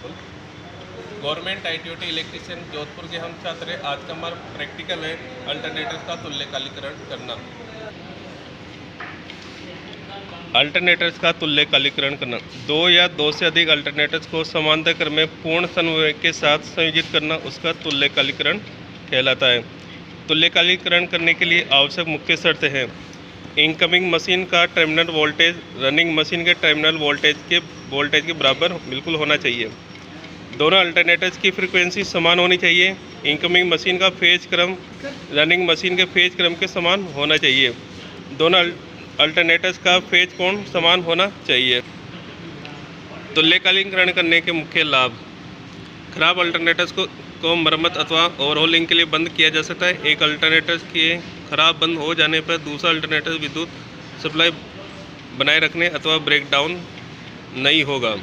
बिल्कुल। Government ITOT electrician Jodhpur के हम छात्र हैं। आज का हमारा प्रैक्टिकल है अल्टरनेटर्स का तुल्यकालीकरण करना। अल्टरनेटर्स का तुल्यकालीकरण करना, दो या दो से अधिक अल्टरनेटर्स को समांतर क्रम में पूर्ण समन्वय के साथ संयोजित करना उसका तुल्यकालीकरण कहलाता है। तुल्यकालीकरण करने के लिए आवश्यक मुख्य शर्तें हैं। इनकमिंग मशीन का टर्मिनल वोल्टेज रनिंग मशीन के टर्मिनल वोल्टेज के बराबर बिल्कुल होना चाहिए। दोनों अल्टरनेटर्स की फ्रीक्वेंसी समान होनी चाहिए। इनकमिंग मशीन का फेज क्रम रनिंग मशीन के फेज क्रम के समान होना चाहिए। दोनों अल्टरनेटर्स का फेज कोण समान होना चाहिए। तुल्यकालीकरण करने के मुख्य लाभ। खराब अल्टरनेटर्स को मरम्मत अथवा ओवरहोलिंग के लिए बंद किया जा सकता है। एक अल्टरनेटर्स के खराब बंद हो जाने पर दूसरा अल्टरनेटर विद्युत सप्लाई बनाए रखने अथवा ब्रेकडाउन नहीं होगा।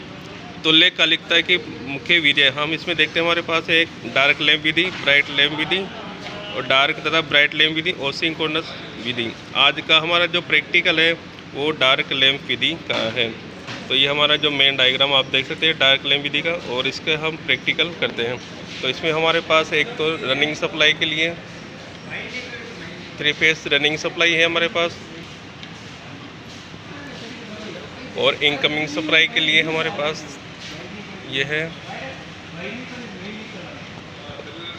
तुल्यकालिकता की मुख्य विधियाँ हम इसमें देखते हैं। हमारे पास एक डार्क लैंप विधि, ब्राइट लैंप विधि और डार्क तथा ब्राइट लैंप विधि और सिंक्रोनस विधि। आज का हमारा जो प्रैक्टिकल है वो डार्क लैंप विधि का है। तो ये हमारा जो मेन डायग्राम आप देख सकते हैं डार्क लैंप विधि का, और इसके हम प्रैक्टिकल करते हैं। तो इसमें हमारे पास एक तो रनिंग सप्लाई के लिए 3 फेस रनिंग सप्लाई है हमारे पास, और इनकमिंग सप्लाई के लिए हमारे पास ये है,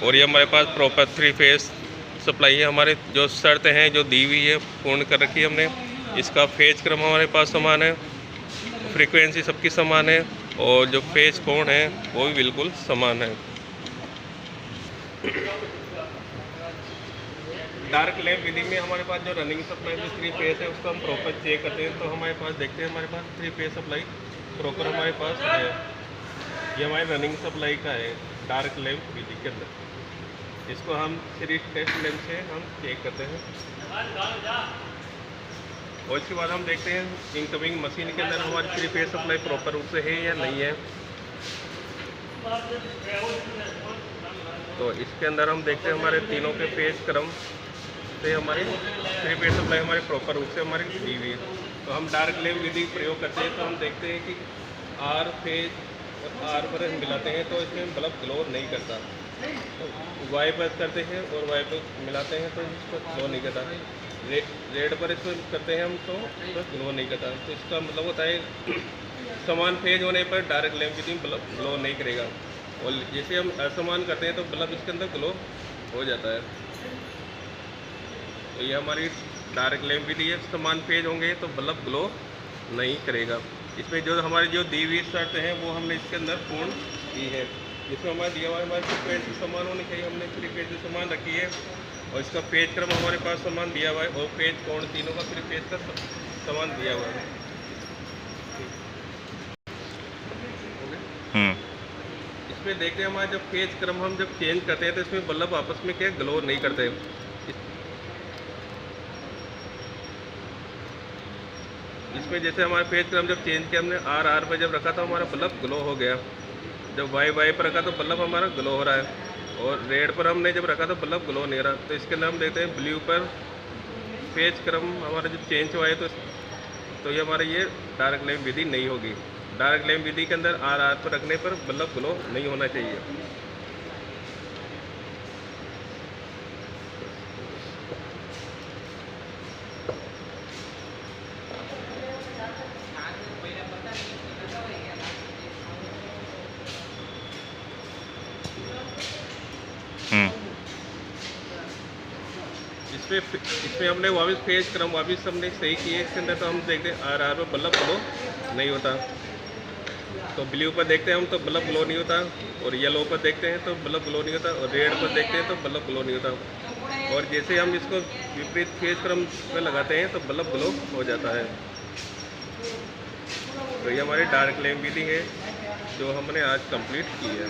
और ये हमारे पास प्रॉपर 3 फेस सप्लाई है। हमारे जो शर्तें हैं जो दी हुई है पूर्ण कर रखी है हमने। इसका फेज क्रम हमारे पास समान है, फ्रीक्वेंसी सबकी समान है, और जो फेज कोण है वो भी बिल्कुल समान है। डार्क लैंप विधि में हमारे पास जो रनिंग सप्लाई में 3 फेस है उसको हम प्रॉपर चेक करते हैं। तो हमारे पास देखते हैं हमारे पास 3 फेस सप्लाई प्रॉपर हमारे पास है। ये हमारी रनिंग सप्लाई का है डार्क लैंप विधि के अंदर। इसको हम सीरीज टेस्ट लेंस से हम चेक करते हैं, और इसके बाद हम देखते हैं इनकमिंग मशीन के अंदर हमारी 3 फेस सप्लाई प्रॉपर रूप से है या नहीं है। तो इसके अंदर हम देखते हैं हमारे तीनों के फेज क्रम से हमारी 3 फेस सप्लाई हमारे प्रॉपर रूप से हमारी दी हुई है। तो हम डार्क लैंप विधि प्रयोग करते हैं। तो हम देखते हैं कि आर फेज और आर पर हम मिलाते हैं तो इसमें बल्ब ग्लो नहीं करता। तो वाई पर करते हैं और वाई पर मिलाते हैं तो इसको ग्लो नहीं करता। रेड पर इसको करते हैं हम तो ग्लो नहीं करता। तो इसका मतलब होता है समान फेज होने पर डार्क लैंप विधि बल्ब ग्लो नहीं करेगा, और जैसे हम असमान करते हैं तो बल्ब इसके अंदर ग्लो हो जाता है। तो ये हमारी डार्क लैंप विधि है। समान फेज होंगे तो बल्ब ग्लो नहीं करेगा। इसमें जो हमारी जो दी हुई शर्त हैं वो हमने इसके अंदर पूर्ण की है। जिसमें हमारा दिया हुआ है हमारी फ्रीक्वेंसी समान होनी चाहिए, हमने फ्रीक्वेंसी समान रखी है, और इसका पेज क्रम हमारे पास समान दिया हुआ है, और पेज कोण तीनों का फ्रीक्वेंसी का समान दिया हुआ है। इसमें देखते हैं हमारा जब पेज क्रम हम जब चेंज करते हैं तो इसमें बल्ब आपस में क्या ग्लो नहीं करते। इसमें जैसे हमारा पेज क्रम जब चेंज किया हमने आर पर जब रखा तो हमारा बल्ब ग्लो हो गया। जब वाई पर रखा तो बल्ब हमारा ग्लो हो रहा है, और रेड पर हमने जब रखा तो बल्ब ग्लो नहीं रहा। तो इसके अंदर हम देखते हैं ब्लू पर पेज क्रम हमारा जब चेंज हुआ है तो ये हमारा ये डार्क लैंप विधि नहीं होगी। डार्क लैंप विधि के अंदर आर पर रखने पर बल्ब ग्लो नहीं होना चाहिए। इसमें हमने वापिस फेज क्रम वापिस हमने सही किए। इसके अंदर तो हम देखते हैं आर पर बल्ब ग्लो नहीं होता। तो ब्लू पर देखते हैं हम तो बल्ब ग्लो नहीं होता, और येलो पर देखते हैं तो बल्ब ग्लो नहीं होता, और रेड पर देखते हैं तो बल्ब ग्लो नहीं होता। और जैसे हम इसको विपरीत फेज क्रम में लगाते हैं तो बल्ब ग्लो हो जाता है। तो ये हमारी डार्क लैंप विधि है जो हमने आज कंप्लीट की है।